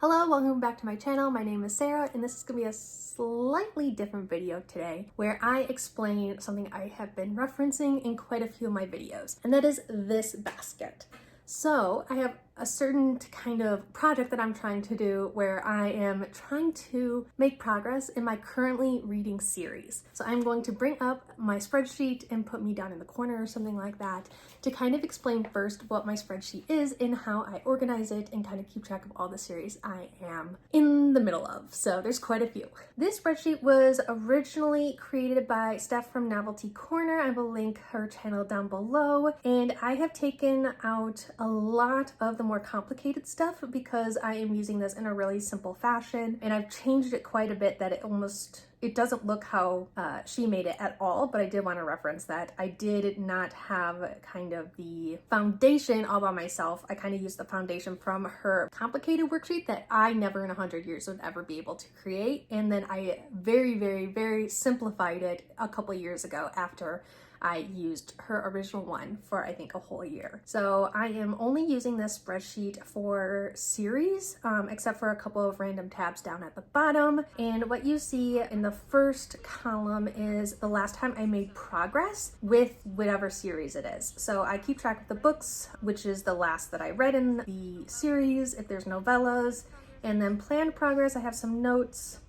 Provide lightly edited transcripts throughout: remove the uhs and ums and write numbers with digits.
Hello, welcome back to my channel. My name is Sarah and this is going to be a slightly different video today where I explain something I have been referencing in quite a few of my videos, and that is this basket. So I have a certain kind of project that I'm trying to do where I am trying to make progress in my currently reading series. So I'm going to bring up my spreadsheet and put me down in the corner or something like that to kind of explain first what my spreadsheet is and how I organize it and kind of keep track of all the series I am in the middle of. So there's quite a few. This spreadsheet was originally created by Steph from Novelty Corner. I will link her channel down below, and I have taken out a lot of the more complicated stuff because I am using this in a really simple fashion, and I've changed it quite a bit that it doesn't look how she made it at all, but I did want to reference that I did not have kind of the foundation all by myself. I kind of used the foundation from her complicated worksheet that I never in 100 years would ever be able to create, and then I very simplified it a couple years ago after I used her original one for I think a whole year. So I am only using this spreadsheet for series, except for a couple of random tabs down at the bottom. And what you see in the first column is the last time I made progress with whatever series it is. So I keep track of the books, which is the last that I read in the series, if there's novellas, and then planned progress. I have some notes,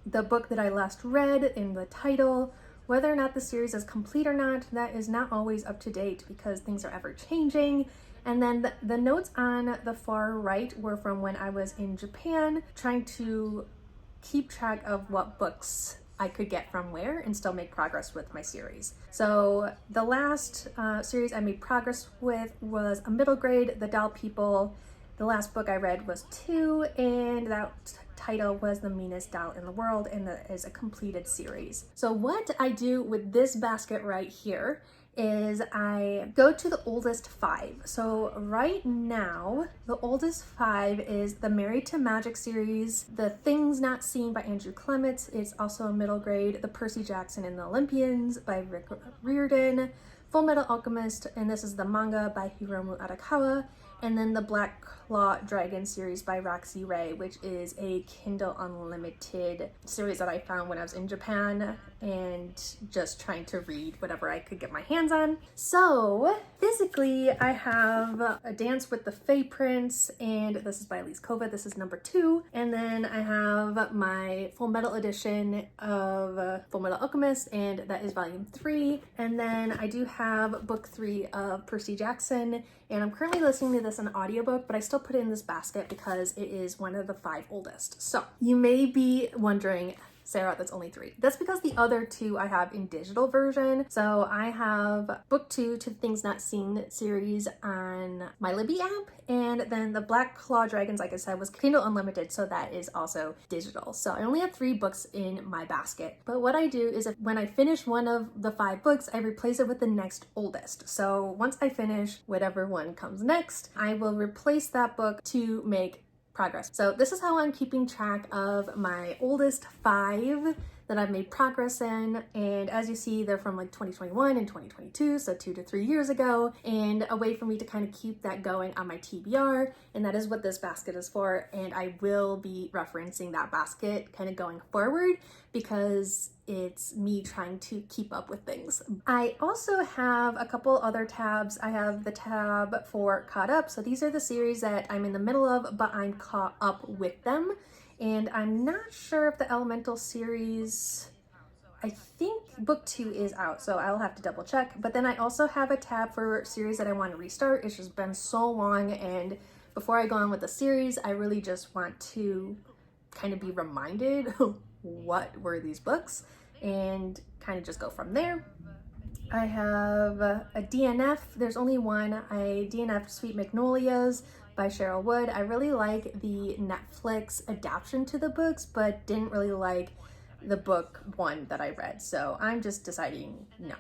the book that I last read in the title, whether or not the series is complete or not. That is not always up to date because things are ever changing. And then the notes on the far right were from when I was in Japan, trying to keep track of what books I could get from where and still make progress with my series. So the last series I made progress with was a middle grade, The Doll People. The last book I read was 2, and that title was The Meanest Doll in the World, and that is a completed series. So what I do with this basket right here is I go to the oldest 5. So right now, the oldest 5 is the Married to Magic series, The Things Not Seen by Andrew Clements. It's also a middle grade, The Percy Jackson and the Olympians by Rick Riordan, Full Metal Alchemist, and this is the manga by Hiromu Arakawa, and then the Black Claw Dragon series by Roxy Ray, which is a Kindle Unlimited series that I found when I was in Japan and just trying to read whatever I could get my hands on. So physically, I have A Dance with the Fae Prince, and this is by Elise Kova. This is number 2. And then I have my Full Metal edition of Full Metal Alchemist, and that is volume 3. And then I do have book 3 of Percy Jackson, and I'm currently listening to this in audiobook, but I still put it in this basket because it is one of the 5 oldest. So you may be wondering, Sarah, that's only 3. That's because the other 2 I have in digital version. So I have book 2 to Things Not Seen series on my Libby app, and then the Black Claw Dragons, like I said, was Kindle Unlimited, so that is also digital. So I only have 3 books in my basket. But what I do is when I finish one of the 5 books, I replace it with the next oldest. So once I finish whatever one comes next, I will replace that book to make progress. So this is how I'm keeping track of my oldest 5 that I've made progress in, and as you see, they're from like 2021 and 2022, so 2 to 3 years ago, and a way for me to kind of keep that going on my TBR, and that is what this basket is for. And I will be referencing that basket kind of going forward because it's me trying to keep up with things. I also have a couple other tabs. I have the tab for caught up. So these are the series that I'm in the middle of, but I'm caught up with them. And I'm not sure if the Elemental series, I think book 2 is out, so I'll have to double check. But then I also have a tab for series that I want to restart. It's just been so long, and before I go on with the series, I really just want to kind of be reminded what were these books and kind of just go from there. I have a DNF. There's only one. I DNF'd Sweet Magnolias by Cheryl Wood. I really like the Netflix adaptation to the books, but didn't really like the book 1 that I read. So I'm just deciding no.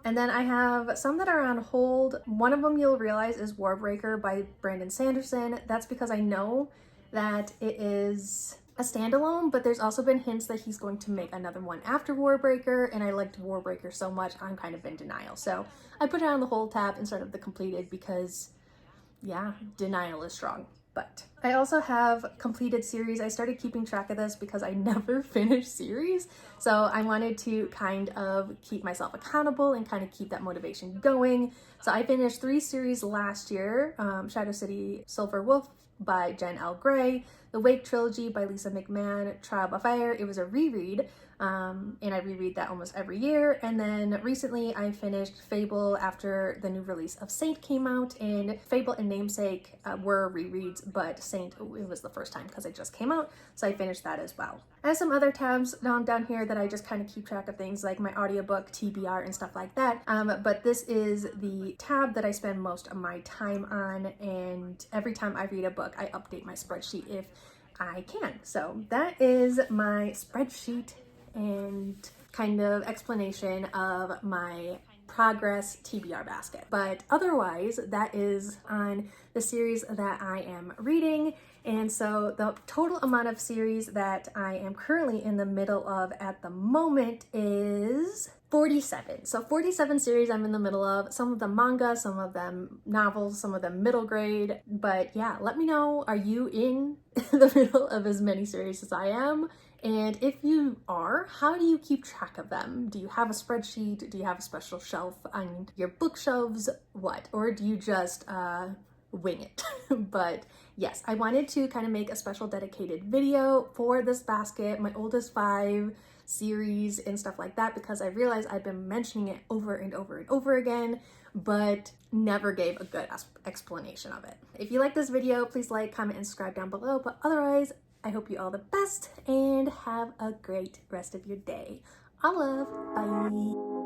And then I have some that are on hold. One of them you'll realize is Warbreaker by Brandon Sanderson. That's because I know that it is a standalone, but there's also been hints that he's going to make another one after Warbreaker, and I liked Warbreaker so much, I'm kind of in denial. So I put it on the hold tab instead of the completed because, yeah, denial is strong. But I also have completed series. I started keeping track of this because I never finished series. So I wanted to kind of keep myself accountable and kind of keep that motivation going. So I finished 3 series last year. Shadow City Silver Wolf by Jen L. Gray, The Wake Trilogy by Lisa McMahon, Trial by Fire. It was a reread. And I reread that almost every year. And then recently I finished Fable after the new release of Saint came out, and Fable and Namesake were rereads, but Saint, it was the first time because it just came out, so I finished that as well. I have some other tabs down here that I just kind of keep track of things like my audiobook, TBR, and stuff like that. But this is the tab that I spend most of my time on, and every time I read a book, I update my spreadsheet if I can. So that is my spreadsheet and kind of explanation of my progress TBR basket. But otherwise, that is on the series that I am reading. And so the total amount of series that I am currently in the middle of at the moment is 47. So 47 series I'm in the middle of, some of them manga, some of them novels, some of them middle grade. But yeah, let me know, are you in the middle of as many series as I am? And if you are, how do you keep track of them? Do you have a spreadsheet? Do you have a special shelf on your bookshelves? What? Or do you just wing it? But yes, I wanted to kind of make a special dedicated video for this basket, my oldest 5 series and stuff like that, because I realized I've been mentioning it over and over and over again, but never gave a good explanation of it. If you like this video, please like, comment, and subscribe down below. But otherwise, I hope you all the best and have a great rest of your day. All love. Bye.